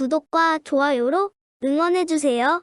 구독과 좋아요로 응원해주세요.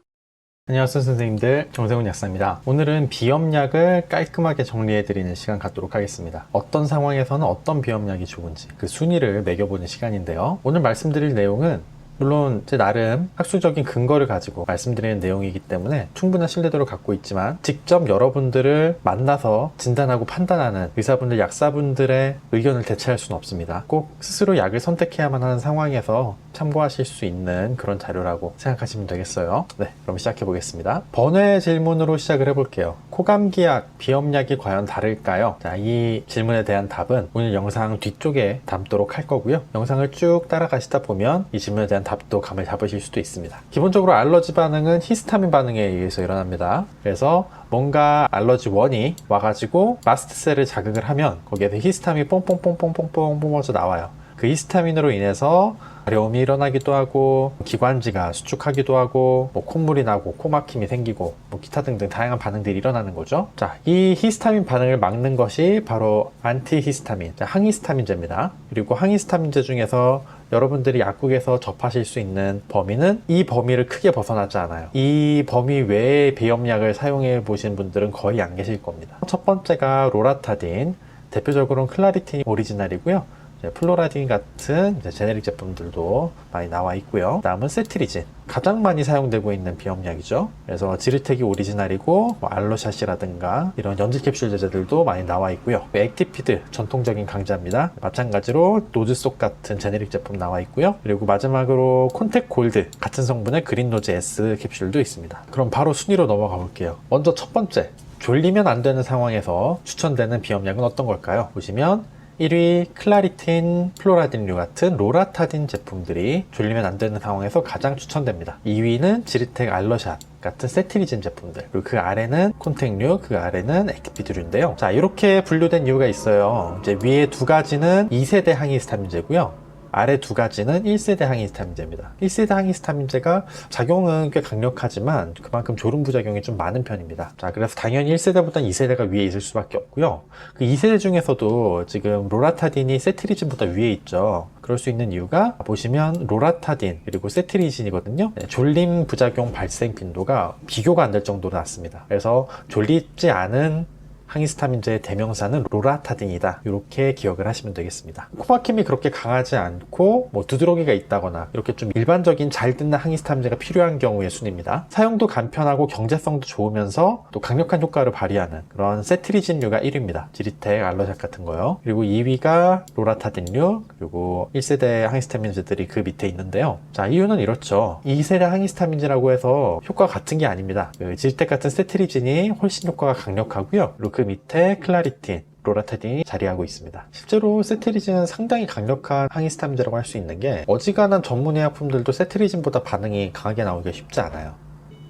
안녕하세요 선생님들, 정세훈 약사입니다. 오늘은 비염약을 깔끔하게 정리해드리는 시간 갖도록 하겠습니다. 어떤 상황에서는 어떤 비염약이 좋은지 그 순위를 매겨보는 시간인데요. 오늘 말씀드릴 내용은 물론 제 나름 학술적인 근거를 가지고 말씀드리는 내용이기 때문에 충분한 신뢰도를 갖고 있지만 직접 여러분들을 만나서 진단하고 판단하는 의사분들, 약사분들의 의견을 대체할 수는 없습니다. 꼭 스스로 약을 선택해야만 하는 상황에서 참고하실 수 있는 그런 자료라고 생각하시면 되겠어요. 네, 그럼 시작해 보겠습니다. 번외 질문으로 시작을 해볼게요. 코감기약, 비염약이 과연 다를까요? 자, 이 질문에 대한 답은 오늘 영상 뒤쪽에 담도록 할 거고요. 영상을 쭉 따라가시다 보면 이 질문에 대한 답도 감을 잡으실 수도 있습니다. 기본적으로 알러지 반응은 히스타민 반응에 의해서 일어납니다. 그래서 뭔가 알러지 원이 와가지고 마스트셀을 자극을 하면 거기에서 히스타민이 뽕뽕뽕뽕뽕뽕 뿜어져 나와요. 그 히스타민으로 인해서 가려움이 일어나기도 하고 기관지가 수축하기도 하고 콧물이 나고 코막힘이 생기고 기타 등등 다양한 반응들이 일어나는 거죠. 자, 이 히스타민 반응을 막는 것이 바로 안티히스타민, 항히스타민제입니다. 그리고 항히스타민제 중에서 여러분들이 약국에서 접하실 수 있는 범위는 이 범위를 크게 벗어나지 않아요. 이 범위 외의 비염약을 사용해 보신 분들은 거의 안 계실 겁니다. 첫 번째가 로라타딘, 대표적으로는 클라리틴이 오리지널이고요. 플로라딘 같은 제네릭 제품들도 많이 나와 있고요. 다음은 세트리진, 가장 많이 사용되고 있는 비염약이죠. 그래서 지르텍이 오리지널이고 알로샷이라든가 이런 연질 캡슐 제제들도 많이 나와 있고요. 액티피드, 전통적인 강자입니다. 마찬가지로 노즈속 같은 제네릭 제품 나와 있고요. 그리고 마지막으로 콘택 골드 같은 성분의 그린노즈 S 캡슐도 있습니다. 그럼 바로 순위로 넘어가 볼게요. 먼저 첫 번째, 졸리면 안 되는 상황에서 추천되는 비염약은 어떤 걸까요? 보시면 1위 클라리틴, 플로라딘류 같은 로라타딘 제품들이 졸리면 안 되는 상황에서 가장 추천됩니다. 2위는 지르텍 알러샷 같은 세트리진 제품들, 그리고 그 아래는 콘택류, 그 아래는 액티피드류인데요. 자, 이렇게 분류된 이유가 있어요. 이제 위에 두 가지는 2세대 항히스타민제고요. 아래 두 가지는 1세대 항히스타민제입니다. 1세대 항히스타민제가 작용은 꽤 강력하지만 그만큼 졸음 부작용이 좀 많은 편입니다. 자, 그래서 당연히 1세대보다 2세대가 위에 있을 수밖에 없고요. 그 2세대 중에서도 지금 로라타딘이 세트리진보다 위에 있죠. 그럴 수 있는 이유가 보시면 로라타딘 그리고 세트리진이거든요. 졸림 부작용 발생 빈도가 비교가 안 될 정도로 낮습니다. 그래서 졸리지 않은 항히스타민제의 대명사는 로라타딘이다, 이렇게 기억을 하시면 되겠습니다. 코막힘이 그렇게 강하지 않고 두드러기가 있다거나 이렇게 좀 일반적인 잘 듣는 항히스타민제가 필요한 경우의 순입니다. 사용도 간편하고 경제성도 좋으면서 또 강력한 효과를 발휘하는 그런 세트리진류가 1위입니다. 지리텍, 알러샷 같은 거요. 그리고 2위가 로라타딘류, 그리고 1세대 항히스타민제들이 그 밑에 있는데요. 자, 이유는 이렇죠. 2세대 항히스타민제라고 해서 효과가 같은 게 아닙니다. 그 지리텍 같은 세트리진이 훨씬 효과가 강력하고요. 그리고 그 밑에 클라리틴, 로라타딘이 자리하고 있습니다. 실제로 세트리진은 상당히 강력한 항히스타민제라고 할 수 있는 게 어지간한 전문의약품들도 세트리진보다 반응이 강하게 나오기가 쉽지 않아요.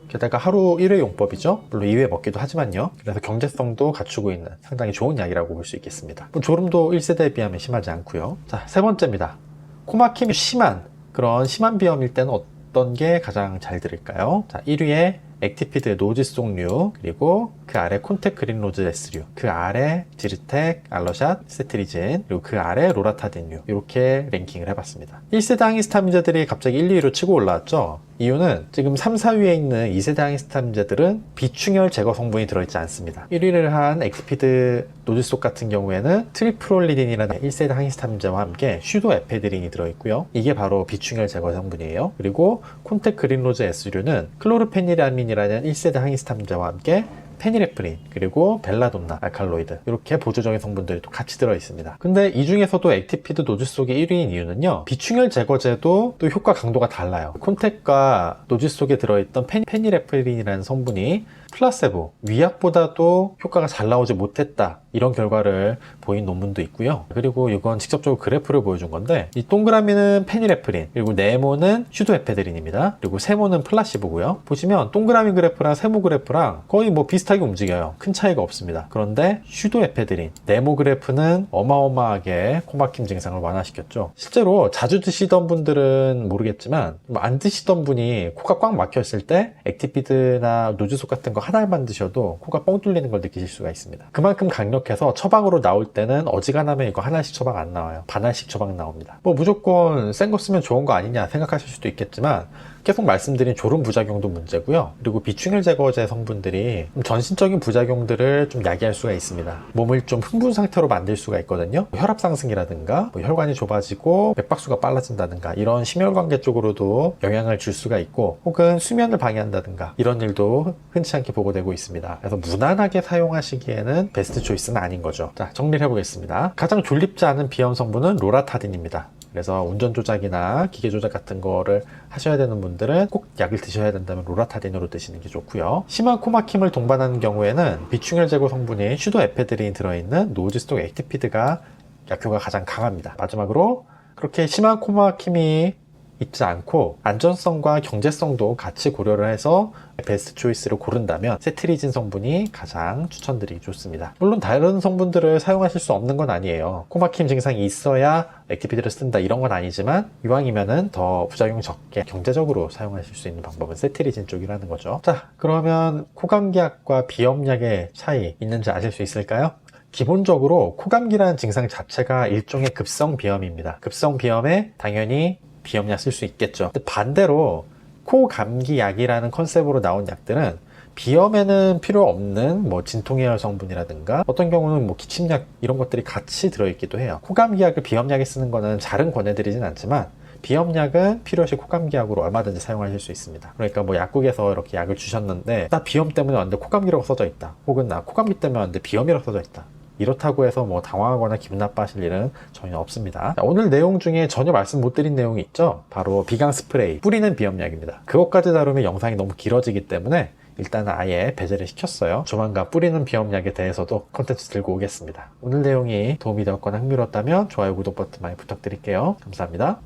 게다가 하루 1회 용법이죠. 물론 2회 먹기도 하지만요. 그래서 경제성도 갖추고 있는 상당히 좋은 약이라고 볼 수 있겠습니다. 졸음도 1세대에 비하면 심하지 않고요. 자, 세 번째입니다. 코막힘이 심한 그런 심한 비염일 때는 어떤 게 가장 잘 들을까요? 자, 1위에 액티피드 노즈속류, 그리고 그 아래 콘택 그린로즈 S류, 그 아래 지르텍, 알러샷, 세트리진, 그리고 그 아래 로라타딘류, 이렇게 랭킹을 해봤습니다. 1세대 항히스타민제들이 갑자기 1, 2위로 치고 올라왔죠. 이유는 지금 3, 4위에 있는 2세대 항히스타민제들은 비충혈 제거 성분이 들어있지 않습니다. 1위를 한 액티피드 노즈속 같은 경우에는 트리프롤리딘이라는 1세대 항히스타민제와 함께 슈도에페드린이 들어있고요. 이게 바로 비충혈 제거 성분이에요. 그리고 콘택 그린로즈 S류는 클로르페니라민이라는 1세대 항히스타민제와 함께 페니레프린, 그리고 벨라돈나, 알칼로이드, 이렇게 보조적인 성분들이 또 같이 들어있습니다. 근데 이 중에서도 액티피드 노즈속이 1위인 이유는요, 비충혈 제거제도 또 효과 강도가 달라요. 콘택과 노즈속에 들어있던 페니레프린이라는 성분이 플라세보, 위약보다도 효과가 잘 나오지 못했다, 이런 결과를 보인 논문도 있고요. 그리고 이건 직접적으로 그래프를 보여준 건데, 이 동그라미는 페니레프린, 그리고 네모는 슈도에페드린입니다. 그리고 세모는 플라시보고요. 보시면 동그라미 그래프랑 세모 그래프랑 거의 비슷하게 움직여요. 큰 차이가 없습니다. 그런데 슈도에페드린, 네모 그래프는 어마어마하게 코막힘 증상을 완화시켰죠. 실제로 자주 드시던 분들은 모르겠지만 안 드시던 분이 코가 꽉 막혔을 때 액티피드나 노즈속 같은 거 이거 하나만 드셔도 코가 뻥 뚫리는 걸 느끼실 수가 있습니다. 그만큼 강력해서 처방으로 나올 때는 어지간하면 이거 하나씩 처방 안 나와요. 반알씩 처방 나옵니다. 뭐 무조건 센 거 쓰면 좋은 거 아니냐 생각하실 수도 있겠지만 계속 말씀드린 졸음 부작용도 문제고요. 그리고 비충혈 제거제 성분들이 좀 전신적인 부작용들을 좀 야기할 수가 있습니다. 몸을 좀 흥분 상태로 만들 수가 있거든요. 혈압 상승이라든가 혈관이 좁아지고 맥박수가 빨라진다든가 이런 심혈관계 쪽으로도 영향을 줄 수가 있고, 혹은 수면을 방해한다든가 이런 일도 흔치 않게 보고되고 있습니다. 그래서 무난하게 사용하시기에는 베스트 초이스는 아닌 거죠. 자, 정리를 해보겠습니다. 가장 졸립지 않은 비염 성분은 로라타딘입니다. 그래서 운전 조작이나 기계 조작 같은 거를 하셔야 되는 분들은 꼭 약을 드셔야 된다면 로라타딘으로 드시는 게 좋고요. 심한 코막힘을 동반하는 경우에는 비충혈 제거 성분인 슈도에페드린이 들어있는 노즈스톡 액티피드가 약효가 가장 강합니다. 마지막으로 그렇게 심한 코막힘이 있지 않고 안전성과 경제성도 같이 고려를 해서 베스트 초이스를 고른다면 세트리진 성분이 가장 추천드리기 좋습니다. 물론 다른 성분들을 사용하실 수 없는 건 아니에요. 코막힘 증상이 있어야 액티피드를 쓴다 이런 건 아니지만, 이왕이면은 더 부작용 적게 경제적으로 사용하실 수 있는 방법은 세트리진 쪽이라는 거죠. 자, 그러면 코감기약과 비염약의 차이 있는지 아실 수 있을까요? 기본적으로 코감기라는 증상 자체가 일종의 급성 비염입니다. 급성 비염에 당연히 비염약 쓸 수 있겠죠. 근데 반대로 코감기약이라는 컨셉으로 나온 약들은 비염에는 필요 없는 뭐 진통해열 성분이라든가 어떤 경우는 뭐 기침약 이런 것들이 같이 들어있기도 해요. 코감기약을 비염약에 쓰는 거는 잘은 권해드리진 않지만 비염약은 필요시 코감기약으로 얼마든지 사용하실 수 있습니다. 그러니까 뭐 약국에서 이렇게 약을 주셨는데 나 비염 때문에 왔는데 코감기라고 써져 있다, 혹은 나 코감기 때문에 왔는데 비염이라고 써져 있다, 이렇다고 해서 뭐 당황하거나 기분 나빠하실 일은 전혀 없습니다. 자, 오늘 내용 중에 전혀 말씀 못 드린 내용이 있죠. 바로 비강 스프레이, 뿌리는 비염약입니다. 그것까지 다루면 영상이 너무 길어지기 때문에 일단은 아예 배제를 시켰어요. 조만간 뿌리는 비염약에 대해서도 콘텐츠 들고 오겠습니다. 오늘 내용이 도움이 되었거나 흥미로웠다면 좋아요, 구독 버튼 많이 부탁드릴게요. 감사합니다.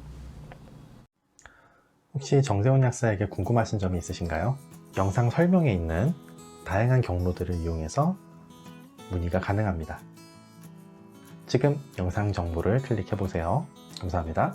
혹시 정세훈 약사에게 궁금하신 점이 있으신가요? 영상 설명에 있는 다양한 경로들을 이용해서 문의가 가능합니다. 지금 영상 정보를 클릭해 보세요. 감사합니다.